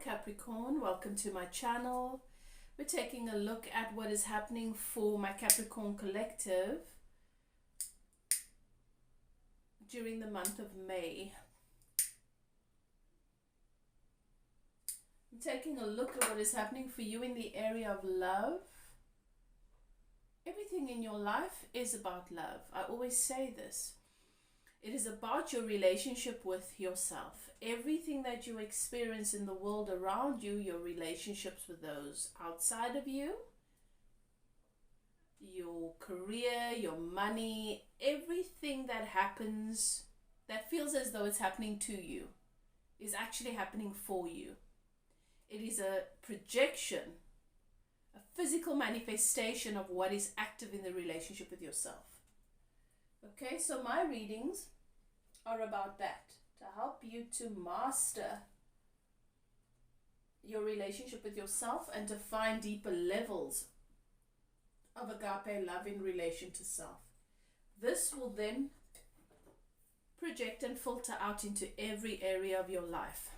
Capricorn, welcome to my channel. We're taking a look at what is happening for my Capricorn collective during the month of May. I'm taking a look at what is happening for you in the area of love. Everything in your life is about love. I always say this. It is about your relationship with yourself. Everything that you experience in the world around you, your relationships with those outside of you, your career, your money, everything that happens that feels as though it's happening to you is actually happening for you. It is a projection, a physical manifestation of what is active in the relationship with yourself. Okay, so my readings are about that, to help you to master your relationship with yourself and to find deeper levels of agape love in relation to self. This will then project and filter out into every area of your life.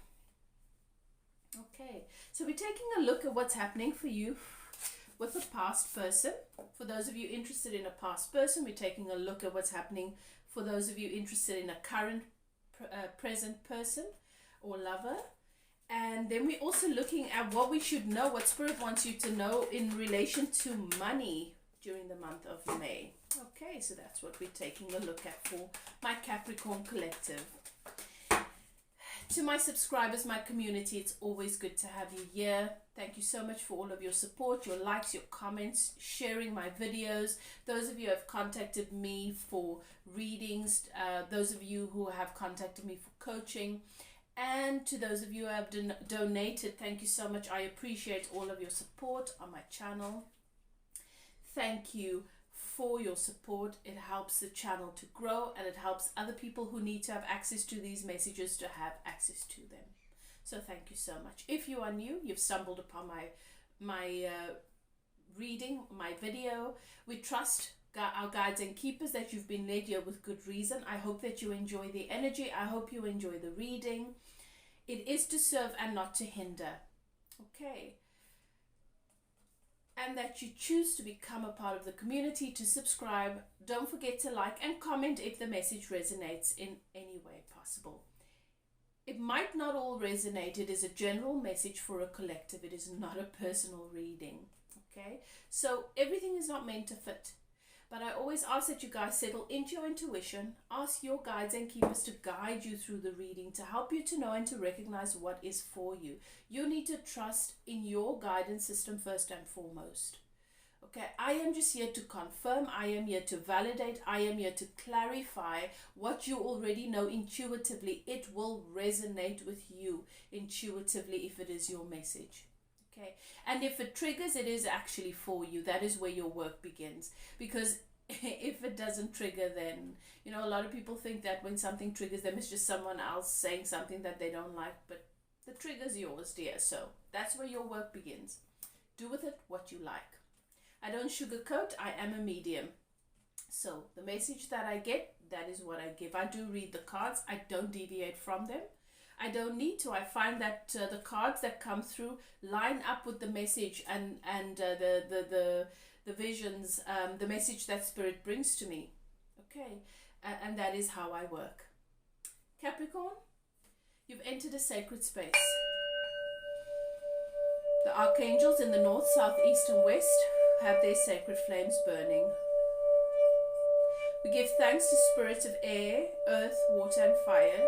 Okay, so we're taking a look at what's happening for you with a past person. For those of you interested in a past person, we're taking a look at what's happening for those of you interested in a current present person or lover. And then we're also looking at what we should know, what Spirit wants you to know in relation to money during the month of May. Okay, so that's what we're taking a look at for my Capricorn collective. To my subscribers, my community, it's always good to have you here. Thank you so much for all of your support, your likes, your comments, sharing my videos. Those of you who have contacted me for readings, those of you who have contacted me for coaching, and to those of you who have donated, thank you so much. I appreciate all of your support on my channel. Thank you for your support. It helps the channel to grow, and it helps other people who need to have access to these messages to have access to them. So thank you so much. If you are new, you've stumbled upon my reading, my video. We trust our guides and keepers that you've been led here with good reason. I hope that you enjoy the energy. I hope you enjoy the reading. It is to serve and not to hinder. Okay. And that you choose to become a part of the community, to subscribe. Don't forget to like and comment if the message resonates in any way possible. It might not all resonate. It is a general message for a collective. It is not a personal reading. Okay? So everything is not meant to fit. But I always ask that you guys settle into your intuition. Ask your guides and keepers to guide you through the reading, to help you to know and to recognize what is for you. You need to trust in your guidance system first and foremost. Okay, I am just here to confirm. I am here to validate. I am here to clarify what you already know intuitively. It will resonate with you intuitively if it is your message. Okay, and if it triggers, it is actually for you. That is where your work begins. Because if it doesn't trigger, then, you know, a lot of people think that when something triggers them, it's just someone else saying something that they don't like. But the trigger's yours, dear. So that's where your work begins. Do with it what you like. I don't sugarcoat. I am a medium. So the message that I get, that is what I give. I do read the cards. I don't deviate from them. I don't need to. I find that the cards that come through line up with the message and the visions, the message that Spirit brings to me. Okay, and that is how I work. Capricorn, you've entered a sacred space. The archangels in the north, south, east, and west have their sacred flames burning. We give thanks to spirits of air, earth, water, and fire,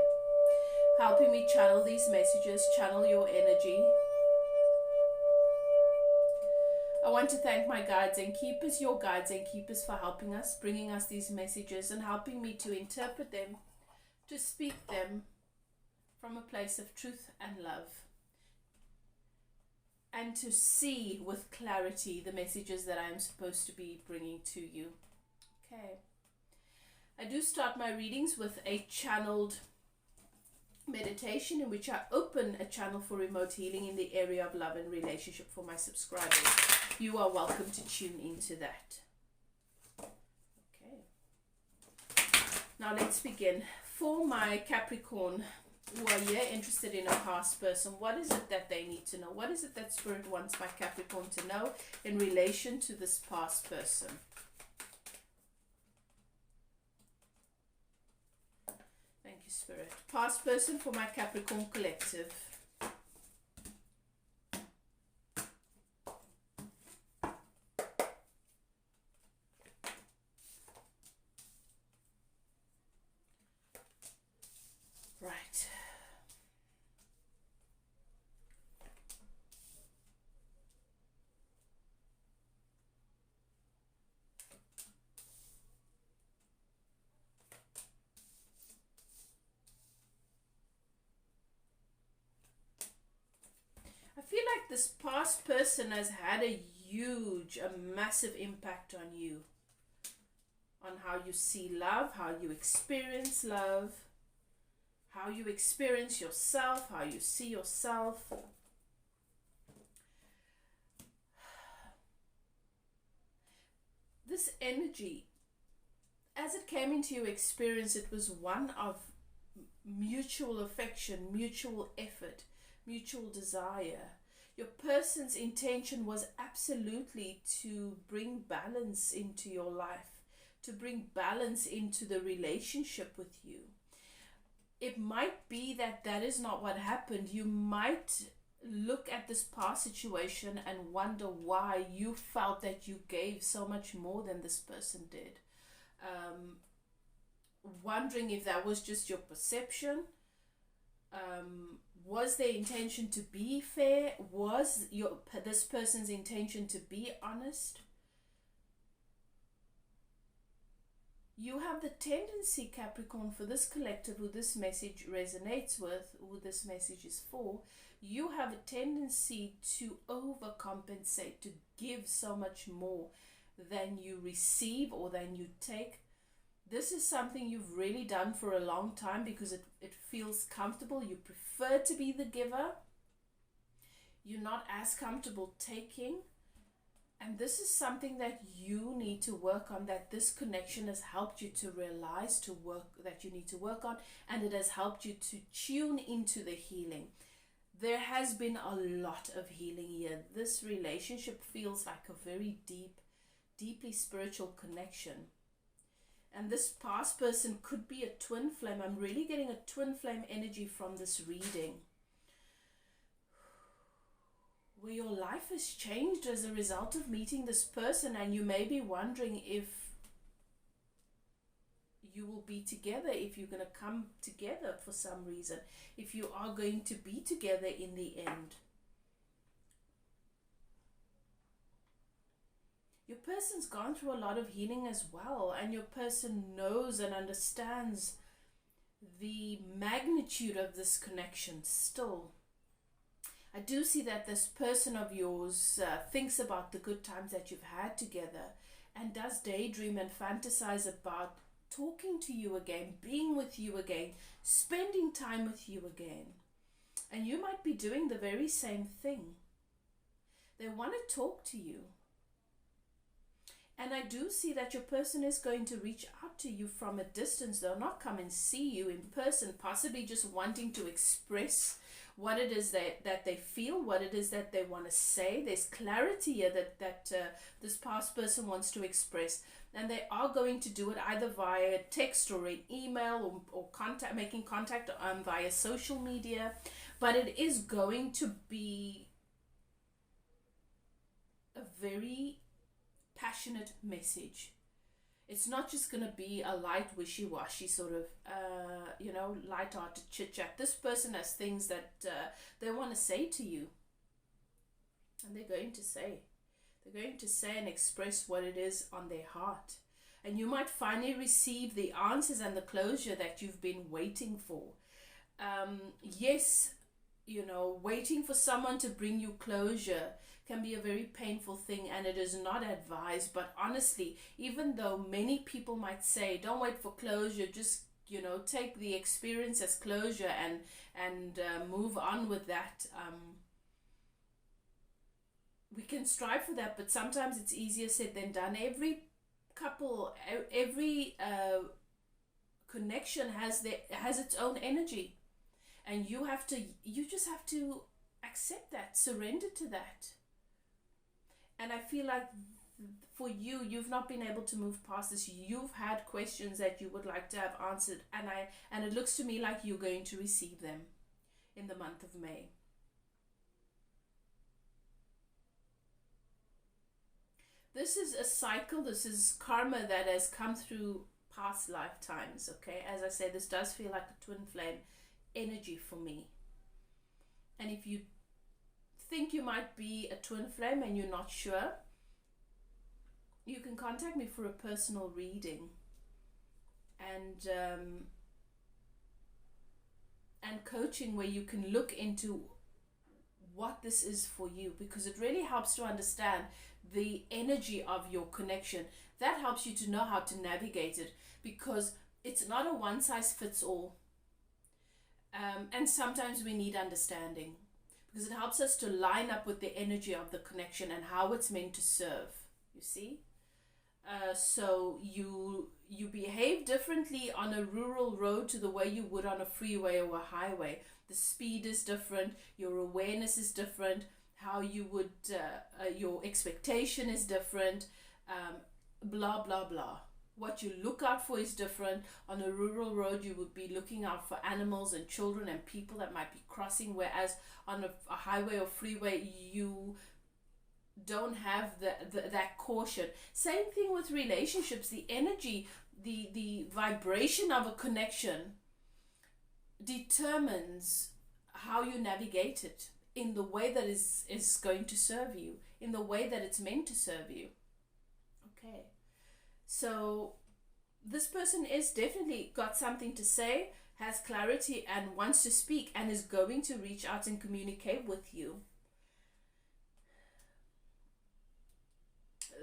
helping me channel these messages, channel your energy. I want to thank my guides and keepers, your guides and keepers, for helping us, bringing us these messages and helping me to interpret them, to speak them from a place of truth and love, and to see with clarity the messages that I am supposed to be bringing to you. Okay. I do start my readings with a channeled meditation in which I open a channel for remote healing in the area of love and relationship for my subscribers. You are welcome to tune into that. Okay. Now let's begin. For my Capricorn who are here interested in a past person, what is it that they need to know? What is it that Spirit wants my Capricorn to know in relation to this past person? Thank you, Spirit. Past person for my Capricorn collective. Right. I feel like this past person has had a massive impact on you. On how you see love, how you experience love, how you experience yourself, how you see yourself. This energy, as it came into your experience, it was one of mutual affection, mutual effort, mutual desire. Your person's intention was absolutely to bring balance into your life, to bring balance into the relationship with you. It might be that that is not what happened. You might look at this past situation and wonder why you felt that you gave so much more than this person did. Wondering if that was just your perception. Was their intention to be fair? Was this person's intention to be honest? You have the tendency, Capricorn, for this collective who this message resonates with, who this message is for, you have a tendency to overcompensate, to give so much more than you receive or than you take. This is something you've really done for a long time because it feels comfortable. You prefer to be the giver. You're not as comfortable taking. And this is something that you need to work on, that this connection has helped you to realize that you need to work on, and it has helped you to tune into the healing. There has been a lot of healing here. This relationship feels like a very deeply spiritual connection. And this past person could be a twin flame. I'm really getting a twin flame energy from this reading, where your life has changed as a result of meeting this person, and you may be wondering if you will be together, if you're going to come together for some reason, if you are going to be together in the end. Your person's gone through a lot of healing as well, and your person knows and understands the magnitude of this connection still. I do see that this person of yours thinks about the good times that you've had together and does daydream and fantasize about talking to you again, being with you again, spending time with you again. And you might be doing the very same thing. They want to talk to you. And I do see that your person is going to reach out to you from a distance. They'll not come and see you in person, possibly just wanting to express what it is that they feel, what it is that they want to say. There's clarity here that this past person wants to express. And they are going to do it either via text or an email or making contact via social media. But it is going to be a very passionate message. It's not just going to be a light wishy-washy sort of light-hearted chit-chat. This person has things that they want to say to you, and they're going to say and express what it is on their heart. And you might finally receive the answers and the closure that you've been waiting for. Yes, waiting for someone to bring you closure can be a very painful thing, and it is not advised. But honestly, even though many people might say don't wait for closure, just take the experience as closure and move on with that, we can strive for that, but sometimes it's easier said than done. Every connection has its own energy. And you just have to accept that, surrender to that. And I feel like for you, you've not been able to move past this. You've had questions that you would like to have answered, and it looks to me like you're going to receive them in the month of May. This is a cycle, this is karma that has come through past lifetimes, okay? As I say, this does feel like a twin flame energy for me. And if you think you might be a twin flame and you're not sure, you can contact me for a personal reading and coaching, where you can look into what this is for you, because it really helps to understand the energy of your connection. That helps you to know how to navigate it, because it's not a one size fits all. And sometimes we need understanding, because it helps us to line up with the energy of the connection and how it's meant to serve, you see. So you behave differently on a rural road to the way you would on a freeway or a highway. The speed is different, your awareness is different, how you would, your expectation is different, blah, blah, blah. What you look out for is different. On a rural road, you would be looking out for animals and children and people that might be crossing, whereas on a highway or freeway, you don't have that caution. Same thing with relationships. The energy, the vibration of a connection determines how you navigate it in the way that is going to serve you, in the way that it's meant to serve you. Okay, so this person is definitely got something to say, has clarity and wants to speak, and is going to reach out and communicate with you.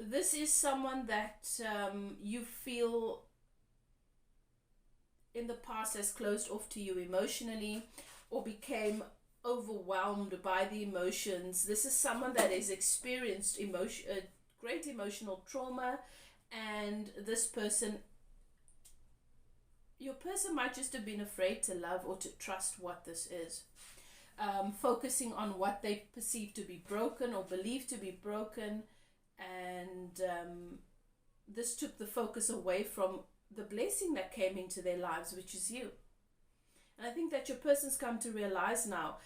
This is someone that you feel in the past has closed off to you emotionally, or became overwhelmed by the emotions. This is someone that has experienced great emotional trauma, and this person, your person might just have been afraid to love or to trust what this is. Focusing on what they perceive to be broken or believe to be broken, and this took the focus away from the blessing that came into their lives, which is you. And I think that your person's come to realize now,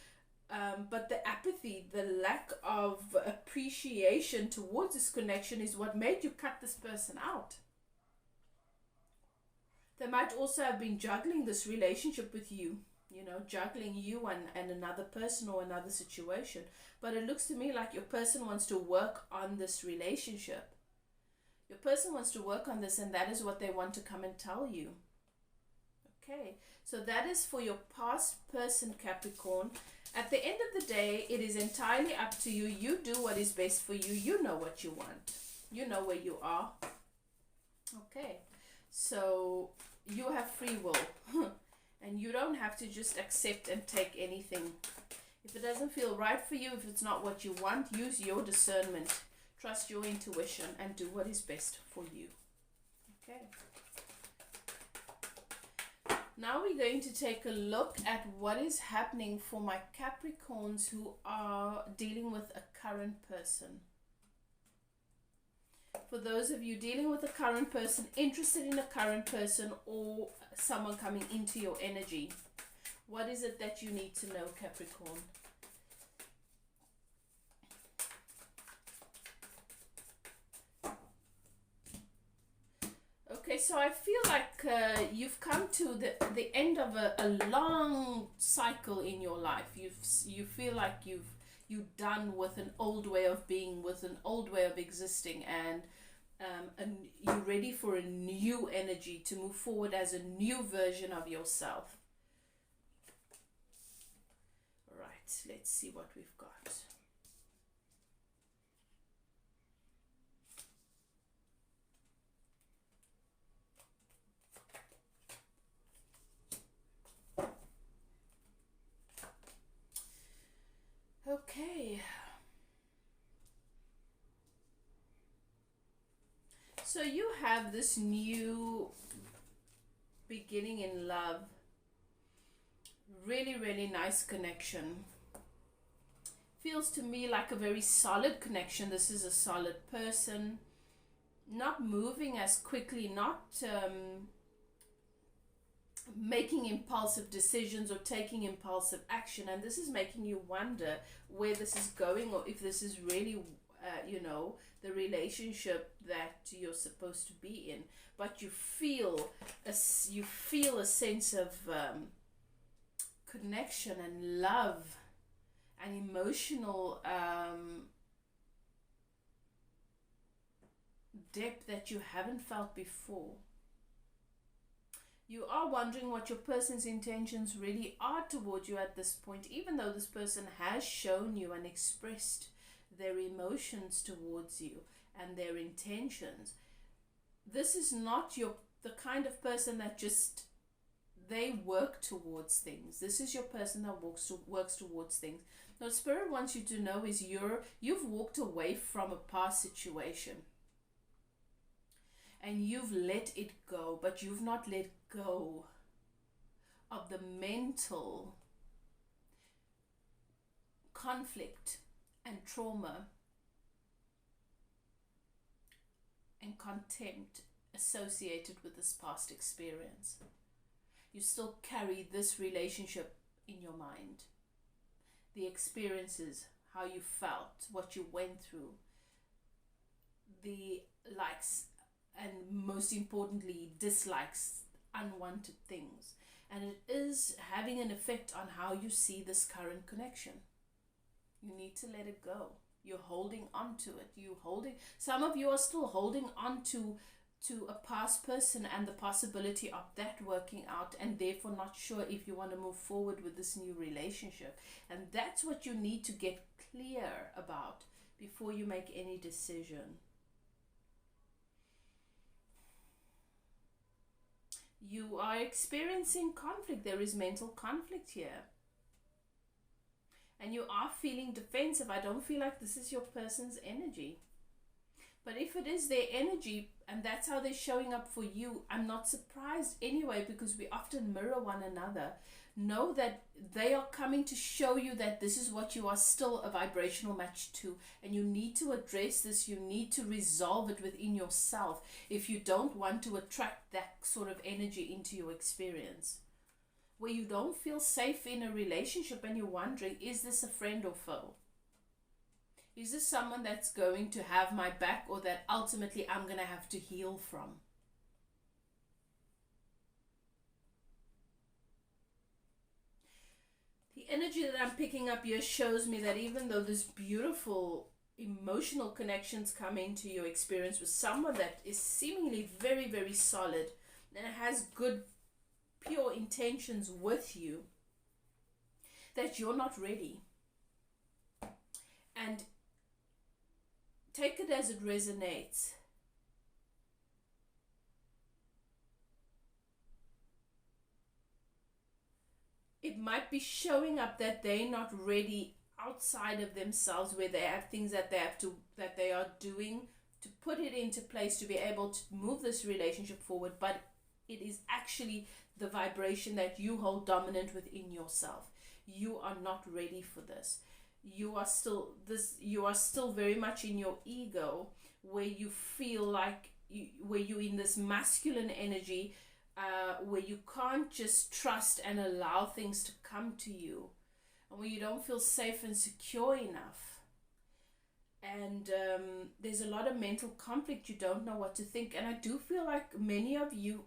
but the apathy, the lack of appreciation towards this connection is what made you cut this person out. They might also have been juggling this relationship with you, juggling you and another person or another situation. But it looks to me like your person wants to work on this relationship. Your person wants to work on this, and that is what they want to come and tell you. Okay, so that is for your past person, Capricorn. At the end of the day, it is entirely up to you. You do what is best for you. You know what you want. You know where you are. Okay, so you have free will. And you don't have to just accept and take anything. If it doesn't feel right for you, if it's not what you want, use your discernment. Trust your intuition and do what is best for you. Okay. Now we're going to take a look at what is happening for my Capricorns who are dealing with a current person. For those of you dealing with a current person, interested in a current person, or someone coming into your energy, what is it that you need to know, Capricorn? Okay, so I feel like you've come to the end of a long cycle in your life. You feel like you're done with an old way of being, with an old way of existing, and you're ready for a new energy to move forward as a new version of yourself. All right, let's see what we've got. Okay. So you have this new beginning in love, Really, really nice connection. Feels to me like a very solid connection. This is a solid person, not moving as quickly, not making impulsive decisions or taking impulsive action. And this is making you wonder where this is going, or if this is really the relationship that you're supposed to be in. But you feel a sense of connection and love and emotional depth that you haven't felt before. You are wondering what your person's intentions really are towards you at this point, even though this person has shown you and expressed their emotions towards you and their intentions. This is not the kind of person that just they work towards things. This is your person that works towards things. Now, Spirit wants you to know is you've walked away from a past situation and you've let it go, but you've not let go of the mental conflict and trauma and contempt associated with this past experience. You still carry this relationship in your mind. The experiences, how you felt, what you went through, the likes and most importantly dislikes, unwanted things. And it is having an effect on how you see this current connection. You need to let it go. You're holding on to it. Some of you are still holding on to a past person and the possibility of that working out, and therefore not sure if you want to move forward with this new relationship. And that's what you need to get clear about before you make any decision. You are experiencing conflict. There is mental conflict here. And you are feeling defensive. I don't feel like this is your person's energy. But if it is their energy and that's how they're showing up for you, I'm not surprised anyway, because we often mirror one another. Know that they are coming to show you that this is what you are still a vibrational match to, and you need to address this. You need to resolve it within yourself if you don't want to attract that sort of energy into your experience. Where you don't feel safe in a relationship and you're wondering, is this a friend or foe? Is this someone that's going to have my back, or that ultimately I'm going to have to heal from? The energy that I'm picking up here shows me that even though this beautiful emotional connections come into your experience with someone that is seemingly very, very solid and has good, pure intentions with you, that you're not ready. And take it as it resonates. It might be showing up that they're not ready outside of themselves, where they have things that they are doing to put it into place to be able to move this relationship forward, but it is actually the vibration that you hold dominant within yourself. You are not ready for this. You are still very much in your ego, where you feel like where you're in this masculine energy, where you can't just trust and allow things to come to you, and where you don't feel safe and secure enough. And there's a lot of mental conflict. You don't know what to think. And I do feel like many of you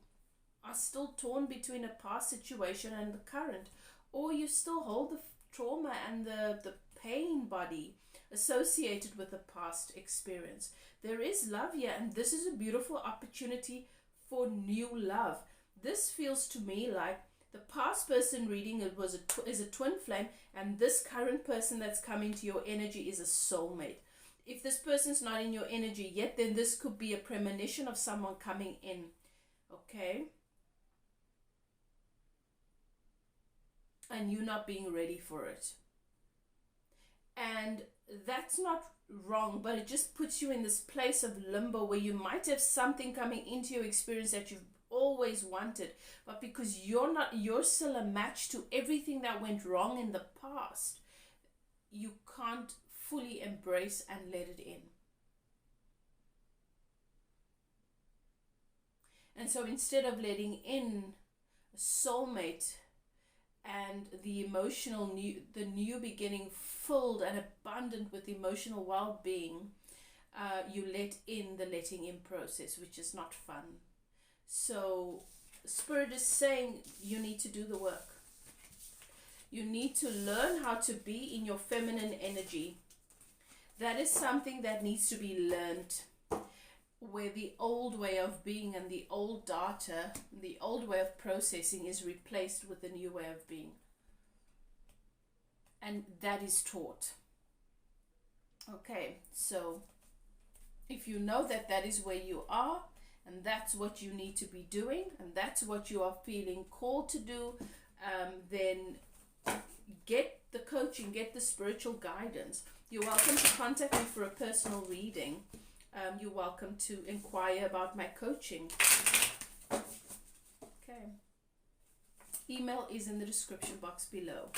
are still torn between a past situation and the current, or you still hold the trauma and the pain body associated with the past experience. There is love here, and this is a beautiful opportunity for new love. This feels to me like the past person reading it is a twin flame, and this current person that's coming to your energy is a soulmate. If this person's not in your energy yet, then this could be a premonition of someone coming in. Okay? And you not being ready for it. And that's not wrong, but it just puts you in this place of limbo where you might have something coming into your experience that you've always wanted, but because you're still a match to everything that went wrong in the past, you can't fully embrace and let it in. And so instead of letting in a soulmate and the new beginning, filled and abundant with emotional well-being, you let in the letting in process, which is not fun. So Spirit is saying you need to do the work. You need to learn how to be in your feminine energy. That is something that needs to be learned, where the old way of being and the old data, the old way of processing is replaced with the new way of being. And that is taught. Okay, so if you know that that is where you are, and that's what you need to be doing, and that's what you are feeling called to do, then get the coaching, get the spiritual guidance. You're welcome to contact me for a personal reading. You're welcome to inquire about my coaching. Okay. Email is in the description box below.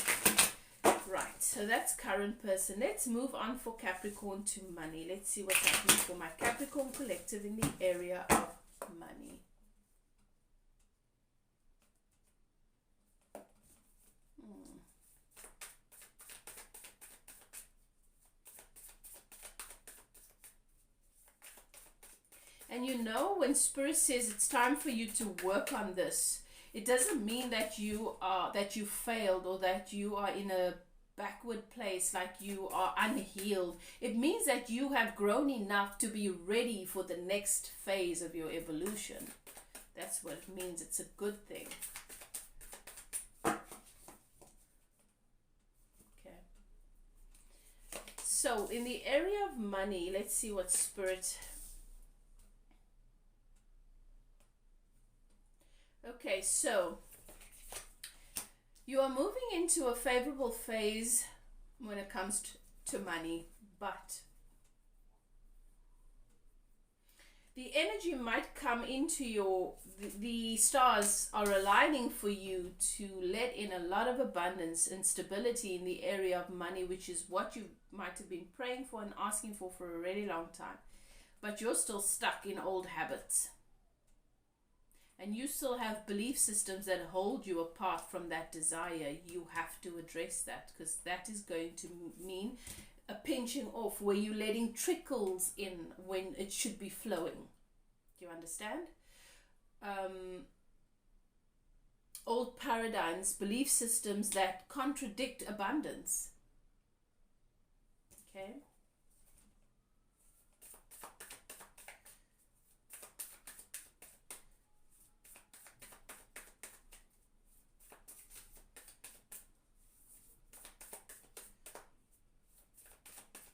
Right, so that's current person. Let's move on for Capricorn to money. Let's see what's happening for my Capricorn collective in the area of money. And you know, when Spirit says it's time for you to work on this, it doesn't mean that you failed, or that you are in a backward place, like you are unhealed. It means that you have grown enough to be ready for the next phase of your evolution. That's what it means. It's a good thing. Okay. So in the area of money, let's see what Spirit... Okay, so you are moving into a favorable phase when it comes to money, but the energy might come into the stars are aligning for you to let in a lot of abundance and stability in the area of money, which is what you might have been praying for and asking for a really long time. But you're still stuck in old habits. And you still have belief systems that hold you apart from that desire. You have to address that, because that is going to mean a pinching off, where you're letting trickles in when it should be flowing. Do you understand? Old paradigms, belief systems that contradict abundance. Okay?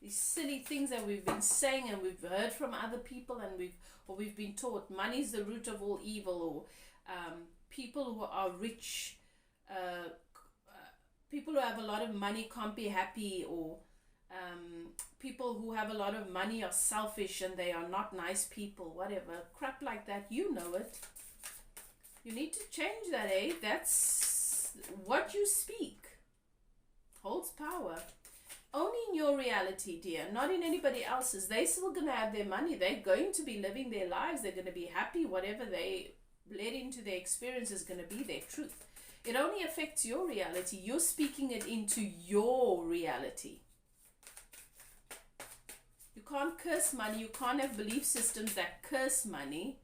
These silly things that we've been saying and we've heard from other people, and we've been taught money is the root of all evil, or people who are rich, people who have a lot of money can't be happy, or people who have a lot of money are selfish and they are not nice people, whatever, crap like that. You know it. You need to change that, eh? That's what you speak holds power. Only in your reality, dear, not in anybody else's. They're still going to have their money. They're going to be living their lives. They're going to be happy. Whatever they let into their experience is going to be their truth. It only affects your reality. You're speaking it into your reality. You can't curse money. You can't have belief systems that curse money.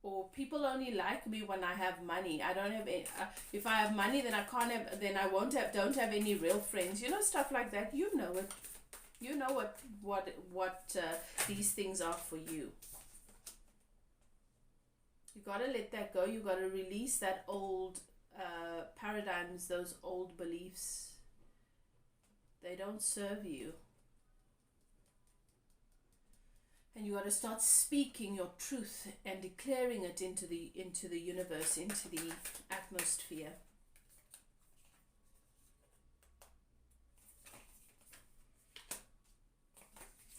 Or people only like me when I have money. I don't have any, if I have money, then I can't have. Then I don't have any real friends. You know, stuff like that. You know it. You know what these things are for you. You gotta let that go. You gotta release that old paradigms, those old beliefs. They don't serve you. And you got to start speaking your truth and declaring it into the universe, into the atmosphere.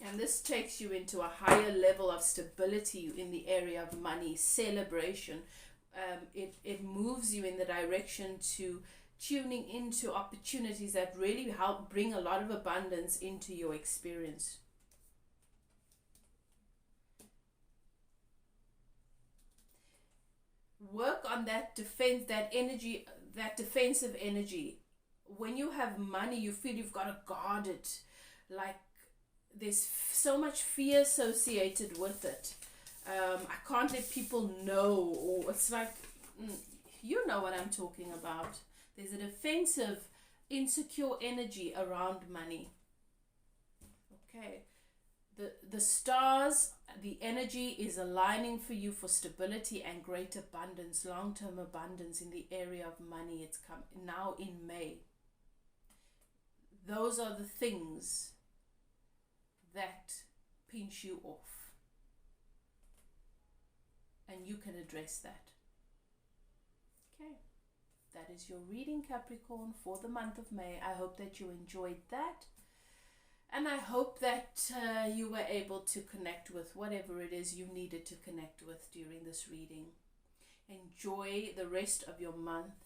And And this takes you into a higher level of stability in the area of money, celebration. It moves you in the direction to tuning into opportunities that really help bring a lot of abundance into your experience. Work on that energy, that defensive energy. When you have money, you feel you've got to guard it. Like there's so much fear associated with it. I can't let people know, or it's like, you know what I'm talking about. There's a defensive, insecure energy around money. Okay. The stars, the energy is aligning for you for stability and great abundance, long-term abundance in the area of money. It's come now in May. Those are the things that pinch you off. And you can address that. Okay. That is your reading, Capricorn, for the month of May. I hope that you enjoyed that. And I hope that you were able to connect with whatever it is you needed to connect with during this reading. Enjoy the rest of your month.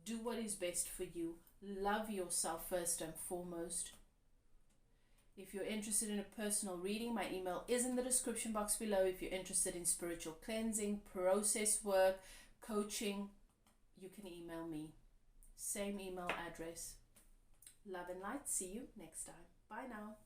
Do what is best for you. Love yourself first and foremost. If you're interested in a personal reading, my email is in the description box below. If you're interested in spiritual cleansing, process work, coaching, you can email me. Same email address. Love and light. See you next time. Bye now.